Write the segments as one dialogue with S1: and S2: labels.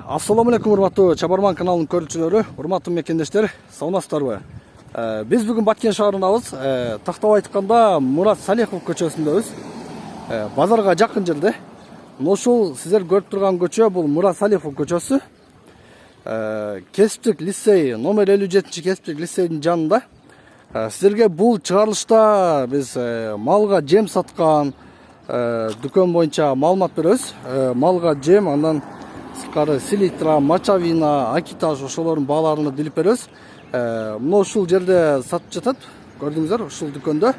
S1: Assalamu alaikum урматтуу Чабарман каналынын көрүүчүлөрү, урматтуу мекендештер, саламатсыздарбы? Биз бүгүн Баткен шаарындабыз. Тактап айтканда Мурат Салихов көчөсүндөбүз. Базарга жакын жерде. Ушул сиздер көрүп турган көчө бул Мурат Салихов көчөсү. Кесиптик лицей номер 57 кесиптик лицейдин жанында. Сиздерге бул чыгарылышта биз малга жем саткан дүкөн боюнча маалымат беребиз. Малга жем, андан сырткары селитра, мочавина, акитаж ошолордун бааларын билип беребиз. Мына ушул жерде сатып жатат. Көрдүңүздөр, ушул дүкөндө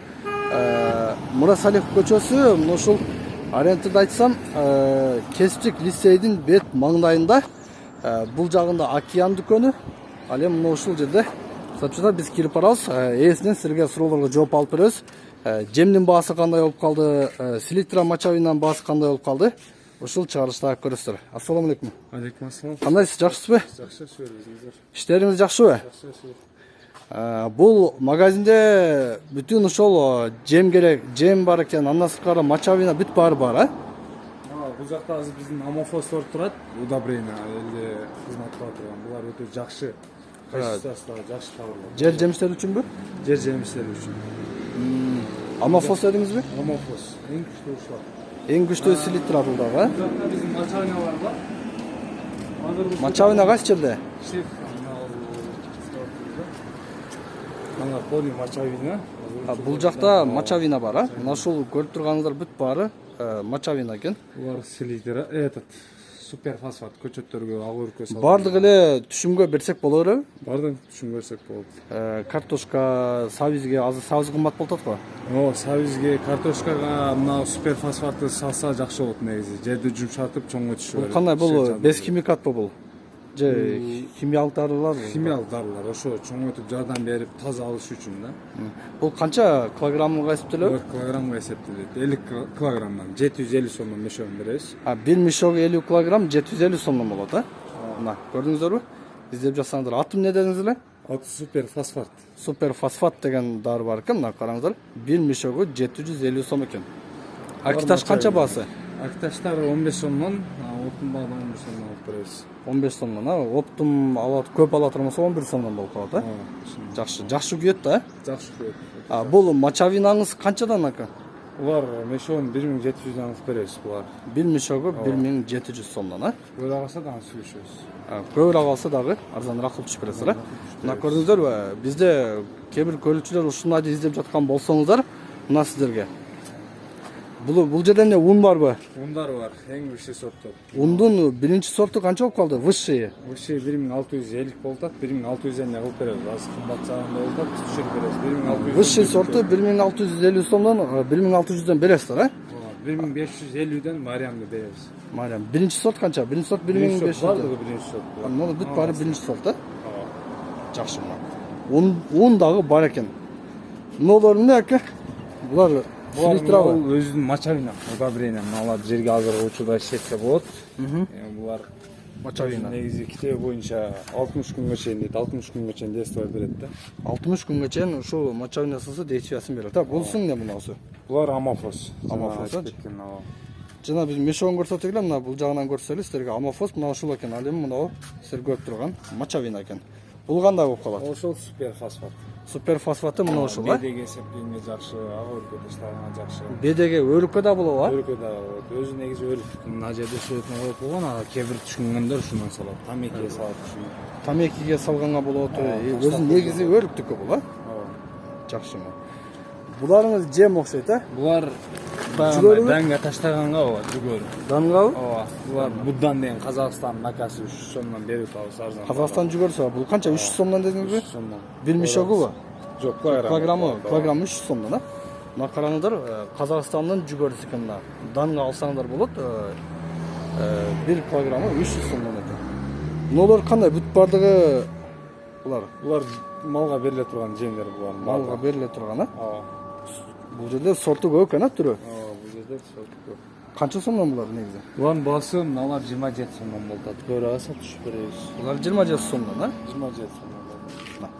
S1: Мурат Салихов көчөсү, мына ушул ориентирди айтсам, кесиптик лицейдин бет маңдайында. Бул жагында океан дүкөнү. Ал эми мына ушул жерде сатып жатат. Биз кирип барабыз. Ээсинен силерге суроолорго жооп алып беребиз. Жемдин баасы кандай болуп калды, селитра, мочавинанын баасы кандай болуп калды? Ушул чыгарылышта көрөсүздөр. Ассаламу алейкум.
S2: Алейкум ассалам.
S1: Кандайсыз, жакшысызбы?
S2: Жакшы сөйлөйсүңүздөр.
S1: Иштериңиз жакшыбы?
S2: Жакшы.
S1: Бул магазинде бүтүн ошол жем керек, жем бар экен, андан сырткары мочавина бүт баары бар, а?
S2: Бул жакта азыр биздин амофостор турат, удобрение элге кызмат кыла турган. Булар өтө жакшы. Качествосу жакшы товарлар.
S1: Жер жемиштер үчүнбү?
S2: Жер жемиштер үчүн.
S1: Амофос дедиңизби?
S2: Амофос эң күчтүү ушул.
S1: Эң күчтүү селитра бул дагы,
S2: Бул жакта биздин мочавиналар бар.
S1: Мочавина кайсы жерде?
S2: Шеф мына поли мочавина.
S1: Бул жакта мочавина бар, а? Мына ушул көрүп турганыңыздар бүт баары мочавина экен.
S2: Булар селитра, суперфосфат көчөттөргө, ак өрүккө салып.
S1: Бардык эле түшүмгө берсек боло береби?
S2: Бардык түшүм берсек болот.
S1: Картошка, сабизге, азыр сабиз кымбат болуп атат го.
S2: Сабизге, картошкага мына суперфосфатты салса жакшы болот негизи. Жерди жумшартып чоңго түшүрөт.
S1: Бул кандай, бул без химикатпы бул? Же химиялык дарылар?
S2: Химиялык дарылар, ошо чоңойтуп жардам берип таза алыш үчүн да.
S1: Бул канча килограммга эсептелет?
S2: Килограммга эсептелет. 50 килограммдан 750 сомдон мешогун беребиз.
S1: Бир мешок 50 килограмм 750 сомдон болот, а? Мына, көрдүңүздөрбү? Издеп жатсаңыздар. Атын не дедиңиз эле?
S2: Аты суперфосфат.
S1: Суперфосфат деген дары бар экен, мына караңыздар. Бир мешогу 750 сом экен. Акитаж канча баасы?
S2: Акитаждар 15 сомдон, оптум багы 11 сомдон алып беребиз.
S1: 15 сомдон, а? Оптум алат, көп ала турган болсо 11 сомдон болуп калат, а? Жакшы, жакшы күйөт да,
S2: Жакшы күйөт.
S1: Бул мочавинаңыз канчадан ака?
S2: Булар мешогун 1700дөн алып беребиз булар.
S1: Бир мешогу 1700 сомдон, а?
S2: Көбүрөөк алса дагы сүйлөшөбүз.
S1: Көбүрөөк алса дагы арзаныраак кылып түшүп бересиз, а? Мына көрдүңүздөрбү? Бизде кээ бир көрүүчүлөр ушуну издеп жаткан болсоңуздар, мына сиздерге. Бул жерде эмне ун барбы?
S2: Ундар бар, эң высший сорттор.
S1: Ундун биринчи сорту канча болуп калды? Высший.
S2: Высший 1650 болуп атат, 1650 кылып беребиз. Азыр кымбат жагында болуп атат, түшүрүп беребиз. 1650.
S1: Высший сорту 1650 сомдон 1600дөн бересиздер, а?
S2: 1550ден Мариамды беребиз.
S1: Мариам, биринчи сорт канча? Биринчи сорт 1500.
S2: Бардыгы биринчи сорт.
S1: Муну бүт баары биринчи сорт, а? Жакшы мына. Ун дагы бар экен. Мыналар эмне ака? Булар селитрабы?
S2: Бул өзүнүн мочавина, удобрение. Мыналар жерге азыр учурда иштетсе болот. Булар
S1: Мочавина.
S2: Негизи китеби боюнча 60 күнгө чейин дейт, 60 күнгө чейин действие берет да.
S1: 60 күнгө чейин ушул мочавинасыз действиясын берет. Бунусу эмне мунусу?
S2: Булар амофос.
S1: Амофос. Жана биз мешогун көрсөтөк эле, мына бул жагынан көрсө эле сиздерге амофос мына ушул экен. Ал эми мына сиздер көрүп турган мочавина экен. Бул кандай болуп калат?
S2: Ошол суперфосфат.
S1: Суперфосфаты мына ушул, а?
S2: Бедеге эсептегенге жакшы, ак өрүккө таштаганга жакшы.
S1: Бедеге өрүккө да болобу, а?
S2: Өрүккө да болот. Өзү негизи өрүк. Мына жерде сүрөтүн коюп койгон, ага кээ бир түшүнгөндөр ушундан салат. Тамекиге салат ушуну.
S1: Тамекиге салганга болот. Өзү негизи өрүктүкү бул, а? Жакшы. Буларыңыз жем окшойт, а?
S2: Булар данга таштаганга болот, жүгөр.
S1: Дангабы?
S2: Булар Буддан деген Казакстан накасы 3 сомдон берип атабыз арзан.
S1: Казакстан жүгөрсө, бул канча? 300 сомдон дедиңизби?
S2: 3 сомдон.
S1: Бир мешогубу?
S2: Жок,
S1: килограммы 300 сомдон, а? Мына караңыздар, Казакстандын жүгөрүсү экен мына. Данга алсаңдар болот, 1 килограммы 300 сомдон экен. Мыналар кандай? Бүт бардыгы
S2: Булар малга бериле турган жемдер булар.
S1: Малга бериле турган, а? Бул жерде сорту көп экен, а, түрү?
S2: Бул жерде сорту көп.
S1: Канча сомдон булар негизи?
S2: Булардын баасы мыналар 27 сомдон болуп атат. Көбүрөөк алса түшүп беребиз.
S1: Булар 27 сомдон, а?
S2: 27 сомдон болот.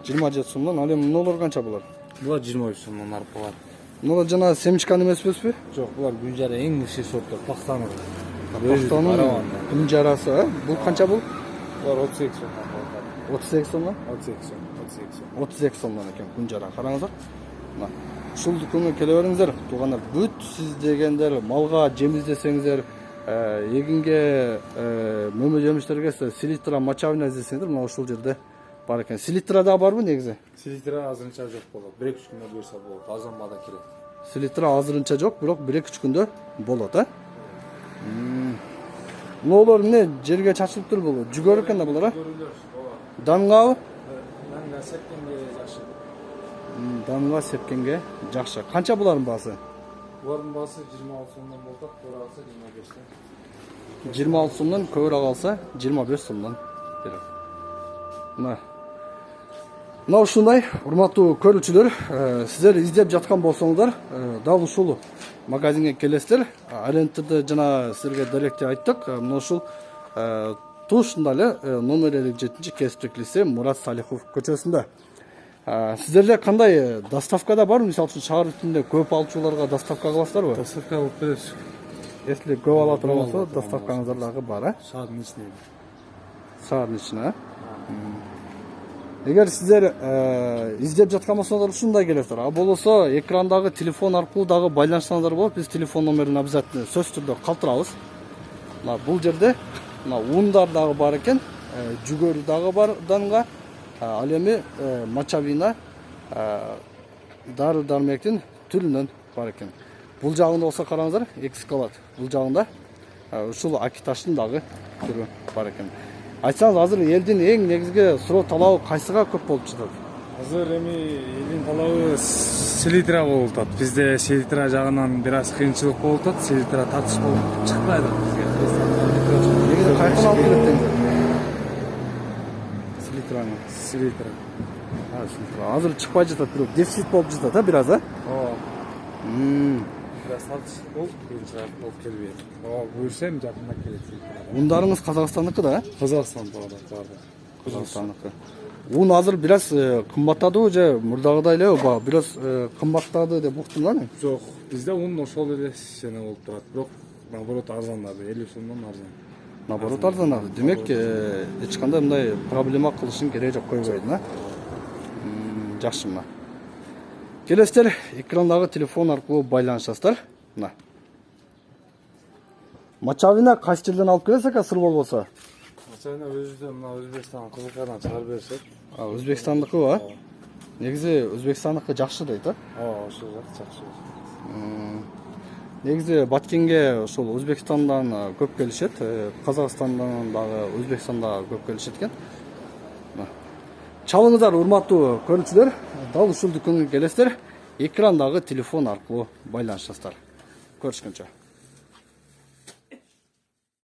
S1: 27 сомдон, ал эми мыналар канча булар?
S2: Булар 23 сомдон арып калат.
S1: Мына жана семечкан эмеспизби?
S2: Жок, булар гүлжара эң высший сорттор, пактаныр.
S1: Тоқтоның күн жарасы, бұл қанша бұл?
S2: Бұлар 38 сомнан.
S1: 38 сомнан?
S2: 38 сом, 38 сом.
S1: 32 сомнан екен күн жара. Қараңыздар. Ушул дүкөнгө келе бериңиздер. Тугандар, бүт сиз дегендер малга жем издесеңиздер, эгинге мөмө жемиштерге селитра мочавина издесеңиздер, мына ушул жерде бар экен. Селитра да барбы негизи?
S2: Селитра азырынча жок болот. 1-2 күндө буйрса болот. Азанбада келет.
S1: Селитра азырынча жок, бирок 1-2 күндө болот, а? Нолор эмне жерге чачылып тур бул? Жүгөр экен да булар, а? Дангабы?
S2: Данга сепкенге жакшы.
S1: Данга сепкенге жакшы. Канча булардын баасы?
S2: Булардын баасы 26 сомдон болот, көбүрөөк алса 25 сом.
S1: 26 сомдон көбүрөөк алса 25 сомдон берет. Мына ушундай урматтуу көрүүчүлөр, сиздер издеп жаткан болсоңуздар, дал ушул магазинге келесиздер. Арендтерди жана силерге даректе айттык. Мына ушул туушунда эле номер 57 кесиптик лицей Мурат Салихов көчөсүндө. Сиздерде кандай доставкада бар? Мисалы үчүн шаар бүтүндө көп алчуларга доставка кыласыздарбы?
S2: Доставка кылып беребиз.
S1: Если көп ала турган болсо, доставкаңыздар дагы бар, а?
S2: Шаардын ичине.
S1: Шаардын ичине. Эгер сиздер издеп жаткан болсоңуздар ушундай келесиздер. А болбосо экрандагы телефон аркылуу дагы байланышсаңыздар болот. Биз телефон номерин обязательно сөзсүз түрдө калтырабыз. Мына бул жерде мына ундар дагы бар экен, жүгөрү дагы бар данга. Ал эми мочавина дары дармектин түрүнөн бар экен. Бул жагында болсо караңыздар, экскалат. Бул жагында ушул акиташтын дагы түрү бар экен. Айтсаңыз, азыр элдин эң негизги суроо талабы кайсыга көп болуп жатат?
S2: Азыр эми элдин талабы селитра болуп атат. Бизде селитра жагынан бир аз кыйынчылык болуп атат. Селитра татыш болуп чыкпайт бизге.
S1: Негизи кайдан алып келет деңиздер? Селитраны.
S2: Селитра.
S1: Селитра. Азыр чыкпай жатат, бирок дефицит болуп жатат, а бир аз, а?
S2: Biraz satış болуп, кыйынчылык болуп келбейт. Буйрсам жакында келет селитра.
S1: Ундарыңыз Казакстандыкы да, а?
S2: Казакстанда бар.
S1: Казакстандыкы. Ун азыр бир аз кымбаттадыбы же мурдагыдай элеби? Бир аз кымбаттады деп уктум да мен.
S2: Жок, бизде ун ошол эле сene болуп турат. Бирок наоборот арзандады, 50 сомдон арзан.
S1: Наоборот арзанады. Демек, эч кандай мындай проблема кылыштын кереги жок койбойдун, а? Жакшы мына. Келесиздер, экрандагы телефон аркылуу байланышасыздар. Мына. Мочавина кайсы жерден алып келесиз экен, сыр болбосо?
S2: Мочавина өзүбүздөн мына Өзбекстан кызылкадан чыгарып берсек.
S1: Өзбекстандыкы ба? Негизи Өзбекстандыкы жакшы дейт, а?
S2: Ошол жакшы.
S1: Негизи Баткенге ошол Өзбекстандан көп келишет, Казакстандан дагы Өзбекстанда көп келишет экен. Чалыңыздар, урматтуу көрүүчүлөр, дал ушул дүкөнгө келесиздер, экрандагы телефон аркылуу байланышасыздар. Көрүшкөнчө.